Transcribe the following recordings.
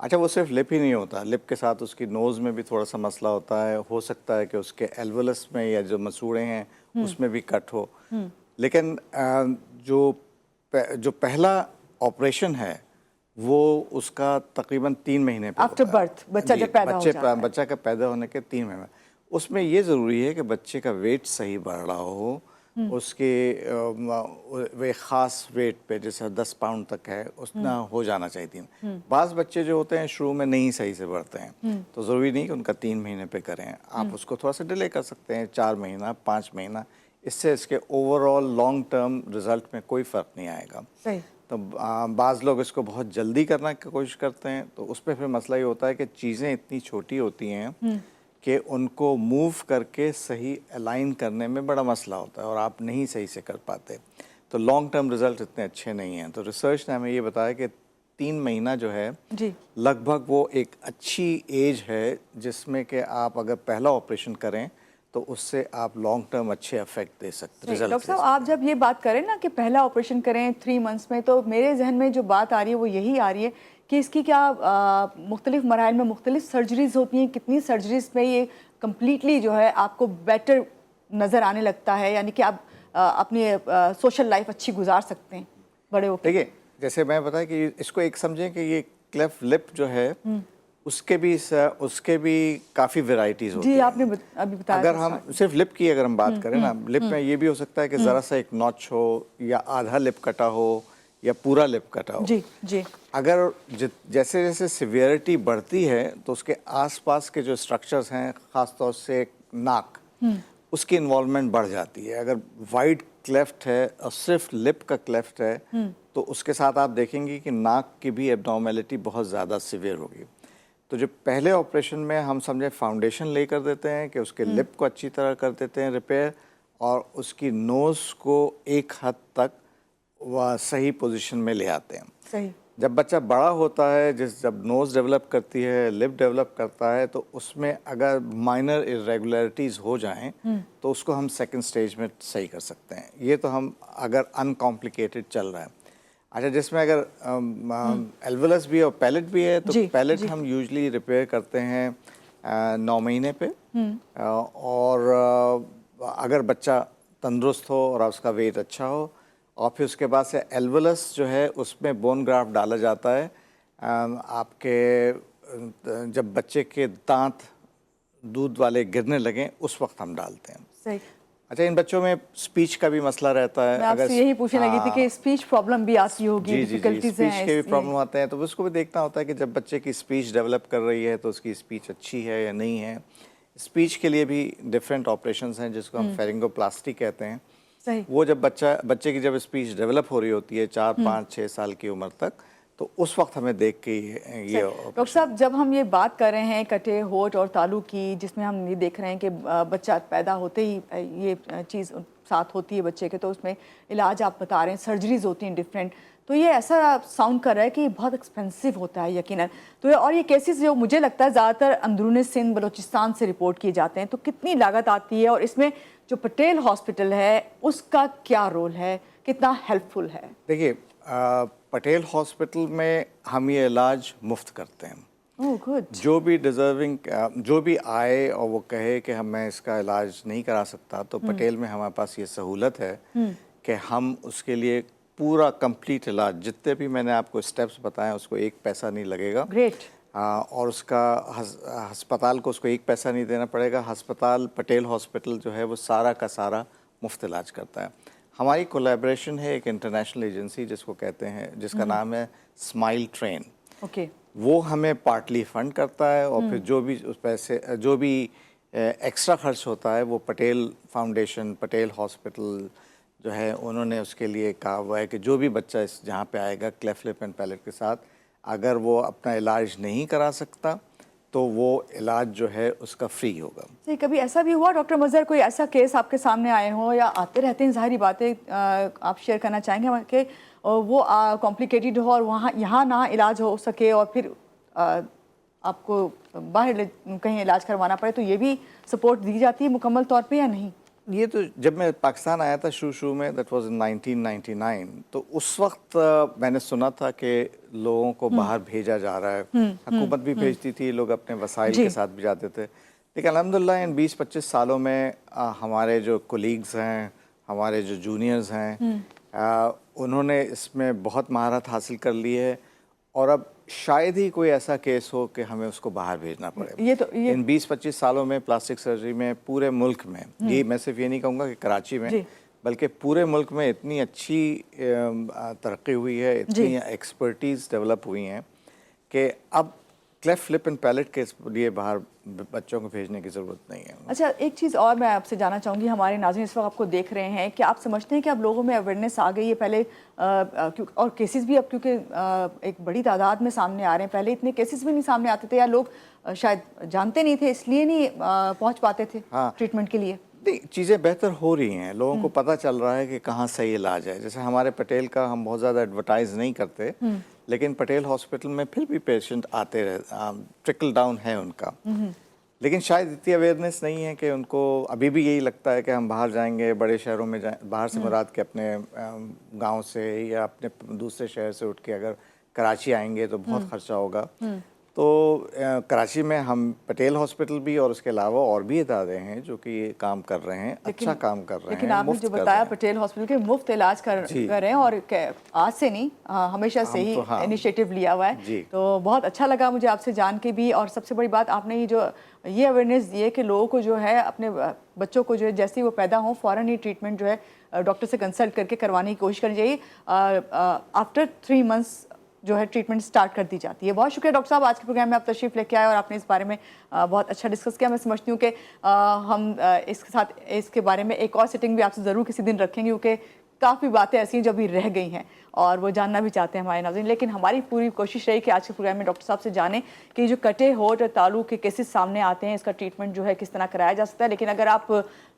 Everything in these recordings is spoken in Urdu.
اچھا وہ صرف لپ ہی نہیں ہوتا, لپ کے ساتھ اس کی نوز میں بھی تھوڑا سا مسئلہ ہوتا ہے, ہو سکتا ہے کہ اس کے ایلولس میں یا جو مسوڑے ہیں اس میں بھی کٹ ہو. لیکن جو پہلا آپریشن ہے وہ اس کا تقریباً 3 مہینے پہ آفٹر برتھ, بچہ جب پیدا ہو جاتا ہے, بچہ کا پیدا ہونے کے 3 مہینے. اس میں یہ ضروری ہے کہ بچے کا ویٹ صحیح بڑھ رہا ہو, اس کے خاص ویٹ پہ جیسے 10 پاؤنڈ تک ہے اتنا ہو جانا چاہیے. بعض بچے جو ہوتے ہیں شروع میں نہیں صحیح سے بڑھتے ہیں, تو ضروری نہیں کہ ان کا 3 مہینے پہ کریں, آپ اس کو تھوڑا سا ڈیلے کر سکتے ہیں, 4 مہینہ 5 مہینہ. اس سے اس کے over all long term result میں کوئی فرق نہیں آئے گا. صحیح. تو بعض لوگ اس کو بہت جلدی کرنے کی کوشش کرتے ہیں, تو اس پہ پھر مسئلہ یہ ہوتا ہے کہ چیزیں اتنی چھوٹی ہوتی ہیں کہ ان کو موو کر کے صحیح الائن کرنے میں بڑا مسئلہ ہوتا ہے اور آپ نہیں صحیح سے کر پاتے, تو لانگ ٹرم رزلٹ اتنے اچھے نہیں ہیں. تو ریسرچ نے ہمیں یہ بتایا کہ 3 مہینہ جو ہے جی لگ بھگ وہ ایک اچھی ایج ہے جس میں کہ آپ اگر پہلا آپریشن کریں تو اس سے آپ لانگ ٹرم اچھے افیکٹ دے سکتے ہیں. ڈاکٹر صاحب آپ جب یہ بات کریں نا کہ پہلا آپریشن کریں 3 منتھس میں, تو میرے ذہن میں جو بات آ رہی ہے وہ یہی آ رہی ہے کہ اس کی کیا مختلف مراحل میں مختلف سرجریز ہوتی ہیں, کتنی سرجریز میں یہ کمپلیٹلی جو ہے آپ کو بیٹر نظر آنے لگتا ہے, یعنی کہ آپ اپنی سوشل لائف اچھی گزار سکتے ہیں بڑے ہو کے. دیکھیے جیسے میں بتایا کہ اس کو ایک سمجھیں کہ یہ کلیف لپ جو ہے اس کے بھی کافی ورائٹیز ہوتی ہیں. جی آپ نے ابھی بتایا. اگر ہم صرف لپ کی اگر ہم بات کریں نا, لپ میں یہ بھی ہو سکتا ہے کہ ذرا سا ایک نوچ ہو یا آدھا لپ کٹا ہو یا پورا لپ کٹا ہو. جی جی. اگر جیسے جیسے سیویئرٹی بڑھتی ہے تو اس کے آس پاس کے جو اسٹرکچرز ہیں, خاص طور سے ناک, اس کی انوالومنٹ بڑھ جاتی ہے. اگر وائڈ کلیفٹ ہے اور صرف لپ کا کلیفٹ ہے تو اس کے ساتھ آپ دیکھیں گی کہ ناک کی بھی ایبنارمیلٹی بہت زیادہ سیویئر ہوگی. تو جو پہلے آپریشن میں ہم سمجھیں فاؤنڈیشن لے کر دیتے ہیں کہ اس کے لپ کو اچھی طرح کر دیتے ہیں ریپیئر, اور اس کی نوز کو ایک حد تک وہ صحیح پوزیشن میں لے آتے ہیں. صحیح. جب بچہ بڑا ہوتا ہے, جب نوز ڈیولپ کرتی ہے, لپ ڈیولپ کرتا ہے, تو اس میں اگر مائنر irregularities ہو جائیں تو اس کو ہم سیکنڈ سٹیج میں صحیح کر سکتے ہیں. یہ تو ہم اگر انکمپلیکیٹڈ چل رہا ہے. اچھا جس میں اگر ایلولس بھی اور پیلٹ بھی ہے تو پیلٹ ہم یوزلی ریپیئر کرتے ہیں 9 مہینے پہ, اور اگر بچہ تندرست ہو اور اس کا ویٹ اچھا ہو, اور پھر اس کے بعد سے ایلولس جو ہے اس میں بون گرافٹ ڈالا جاتا ہے. آپ کے جب بچے کے دانت دودھ والے گرنے لگیں اس وقت ہم ڈالتے ہیں. صحیح. اچھا ان بچوں میں اسپیچ کا بھی مسئلہ رہتا ہے. میں آپ سے یہی پوچھنے لگی تھی کہ اسپیچ پرابلم بھی آتی ہوگی, ڈیفیکلٹیز ہیں, اسپیچ کے بھی پرابلم آتے ہیں, تو اس کو بھی دیکھنا ہوتا ہے کہ جب بچے کی اسپیچ ڈیولپ کر رہی ہے تو اس کی اسپیچ اچھی ہے یا نہیں ہے. اسپیچ کے لیے بھی ڈفرینٹ آپریشنز ہیں جس کو ہم فیرنگوپلاسٹی کہتے ہیں. صحیح. وہ جب بچے کی جب اسپیچ ڈیولپ ہو رہی ہوتی ہے 4 5 6 سال کی عمر تک, تو اس وقت ہمیں دیکھ کے یہ ڈاکٹر صاحب جب ہم یہ بات کر رہے ہیں کٹے ہونٹ اور تالو کی, جس میں ہم یہ دیکھ رہے ہیں کہ بچہ پیدا ہوتے ہی یہ چیز ساتھ ہوتی ہے بچے کے, تو اس میں علاج آپ بتا رہے ہیں, سرجریز ہوتی ہیں ڈفرینٹ, تو یہ ایسا ساؤنڈ کر رہا ہے کہ یہ بہت ایکسپینسو ہوتا ہے یقیناً. تو اور یہ کیسز جو مجھے لگتا ہے زیادہ تر اندرون سندھ بلوچستان سے رپورٹ کیے جاتے ہیں, تو کتنی لاگت آتی ہے, اور اس میں جو پٹیل ہاسپٹل ہے اس کا کیا رول ہے, کتنا ہیلپ فل ہے؟ دیکھیے پٹیل ہاسپٹل میں ہم یہ علاج مفت کرتے ہیں. جو بھی ڈیزرونگ جو بھی آئے اور وہ کہے کہ میں اس کا علاج نہیں کرا سکتا, تو پٹیل میں ہمارے پاس یہ سہولت ہے کہ ہم اس کے لیے پورا کمپلیٹ علاج, جتنے بھی میں نے آپ کو اسٹیپس بتائے اس کو 1 پیسہ نہیں لگے گا. گریٹ. اور اس کا ہسپتال کو اس کو 1 پیسہ نہیں دینا پڑے گا. ہسپتال پٹیل ہاسپٹل جو ہے وہ سارا کا سارا مفت علاج کرتا ہے. ہماری کولیبریشن ہے ایک انٹرنیشنل ایجنسی جس کو کہتے ہیں, جس کا نام ہے اسمائل ٹرین. اوکے. وہ ہمیں پارٹلی فنڈ کرتا ہے, اور پھر جو بھی اس پیسے جو بھی ایکسٹرا خرچ ہوتا ہے وہ پٹیل فاؤنڈیشن پٹیل ہاسپٹل جو ہے انہوں نے اس کے لیے کہا ہوا ہے کہ جو بھی بچہ جہاں پہ آئے گا کلیف لپ اینڈ پیلٹ کے ساتھ, اگر وہ اپنا علاج نہیں کرا سکتا تو وہ علاج جو ہے اس کا فری ہوگا. کبھی ایسا بھی ہوا ڈاکٹر مظہر, کوئی ایسا کیس آپ کے سامنے آئے ہوں یا آتے رہتے ہیں, ظاہری باتیں آپ شیئر کرنا چاہیں گے کہ وہ کمپلیکیٹڈ ہو اور یہاں نہ علاج ہو سکے اور پھر آپ کو باہر کہیں علاج کروانا پڑے, تو یہ بھی سپورٹ دی جاتی ہے مکمل طور پہ یا نہیں؟ یہ تو جب میں پاکستان آیا تھا شروع میں دیٹ واز ان 1999 تو اس وقت میں نے سنا تھا کہ لوگوں کو باہر بھیجا جا رہا ہے، حکومت بھی بھیجتی تھی، لوگ اپنے وسائل کے ساتھ بھی جاتے تھے، لیکن الحمدللہ ان 20-25 سالوں میں ہمارے جو کولیگز ہیں، ہمارے جو جونیئرز ہیں، انہوں نے اس میں بہت مہارت حاصل کر لی ہے، اور اب شاید ہی کوئی ایسا کیس ہو کہ ہمیں اس کو باہر بھیجنا پڑے۔ ان 20-25 سالوں میں پلاسٹک سرجری میں پورے ملک میں، یہ میں صرف یہ نہیں کہوں گا کہ کراچی میں، بلکہ پورے ملک میں اتنی اچھی ترقی ہوئی ہے، اتنی ایکسپرٹیز ڈیولپ ہوئی ہیں کہ اب کلیفٹ لپ اینڈ پیلٹ کے لیے باہر بچوں کو بھیجنے کی ضرورت نہیں ہے۔ اچھا، ایک چیز اور میں آپ سے جاننا چاہوں گی، ہمارے ناظرین اس وقت آپ کو دیکھ رہے ہیں کہ آپ سمجھتے ہیں کہ اب لوگوں میں اویئرنیس آ گئی ہے، پہلے اور کیسز بھی اب کیونکہ ایک بڑی تعداد میں سامنے آ رہے ہیں، پہلے اتنے کیسز بھی نہیں سامنے آتے تھے، یا لوگ شاید جانتے نہیں تھے اس لیے نہیں پہنچ پاتے تھے ٹریٹمنٹ کے لیے؟ چیزیں بہتر ہو رہی ہیں، لوگوں کو پتہ چل رہا ہے کہ کہاں صحیح علاج ہے۔ جیسے ہمارے پٹیل کا ہم بہت زیادہ ایڈورٹائز نہیں کرتے، لیکن پٹیل ہاسپٹل میں پھر بھی پیشنٹ آتے رہتے، ٹرکل ڈاؤن ہے ان کا، لیکن شاید اتنی اویئرنیس نہیں ہے کہ ان کو ابھی بھی یہی لگتا ہے کہ ہم باہر جائیں گے، بڑے شہروں میں جائیں، باہر سے مراد کے اپنے گاؤں سے یا اپنے دوسرے شہر سے اٹھ کے اگر کراچی آئیں گے تو بہت خرچہ ہوگا۔ تو کراچی میں ہم پٹیل ہاسپٹل بھی اور اس کے علاوہ اور بھی ادارے ہیں جو کہ یہ کام کر رہے ہیں، اچھا کام کر رہے ہیں، لیکن آپ نے جو بتایا پٹیل ہاسپٹل کے مفت علاج کر رہے ہیں، اور آج سے نہیں، ہمیشہ سے ہی انیشیٹو لیا ہوا ہے، تو بہت اچھا لگا مجھے آپ سے جان کے بھی۔ اور سب سے بڑی بات آپ نے یہ اویئرنیس دی ہے کہ لوگوں کو جو ہے اپنے بچوں کو جو ہے جیسے وہ پیدا ہوں فوراً ہی ٹریٹمنٹ جو ہے ڈاکٹر سے کنسلٹ کر کے کروانے کی کوشش کرنی چاہیے، آفٹر 3 منتھس جو ہے ٹریٹمنٹ سٹارٹ کر دی جاتی ہے۔ بہت شکریہ ڈاکٹر صاحب، آج کے پروگرام میں آپ تشریف لے کے آئے اور آپ نے اس بارے میں بہت اچھا ڈسکس کیا۔ میں سمجھتی ہوں کہ ہم اس کے ساتھ اس کے بارے میں ایک اور سیٹنگ بھی آپ سے ضرور کسی دن رکھیں گے، کیونکہ کافی باتیں ایسی ہیں جو ابھی رہ گئی ہیں اور وہ جاننا بھی چاہتے ہیں ہمارے ناظرین۔ لیکن ہماری پوری کوشش رہی کہ آج کے پروگرام میں ڈاکٹر صاحب سے جانیں کہ جو کٹے ہونٹ اور تالو کے کیسز سامنے آتے ہیں، اس کا ٹریٹمنٹ جو ہے کس طرح کرایا جا سکتا ہے۔ لیکن اگر آپ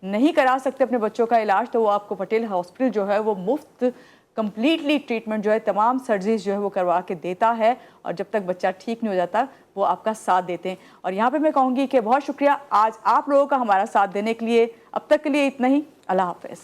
نہیں کرا سکتے اپنے بچوں کا علاج تو وہ آپ کو پٹیل ہاسپٹل جو ہے وہ مفت کمپلیٹلی ٹریٹمنٹ جو ہے تمام سرجریز جو ہے وہ کروا کے دیتا ہے، اور جب تک بچہ ٹھیک نہیں ہو جاتا وہ آپ کا ساتھ دیتے ہیں۔ اور یہاں پہ میں کہوں گی کہ بہت شکریہ آج آپ لوگوں کا ہمارا ساتھ دینے کے لیے۔ اب تک کے لیے اتنا ہی، اللہ حافظ۔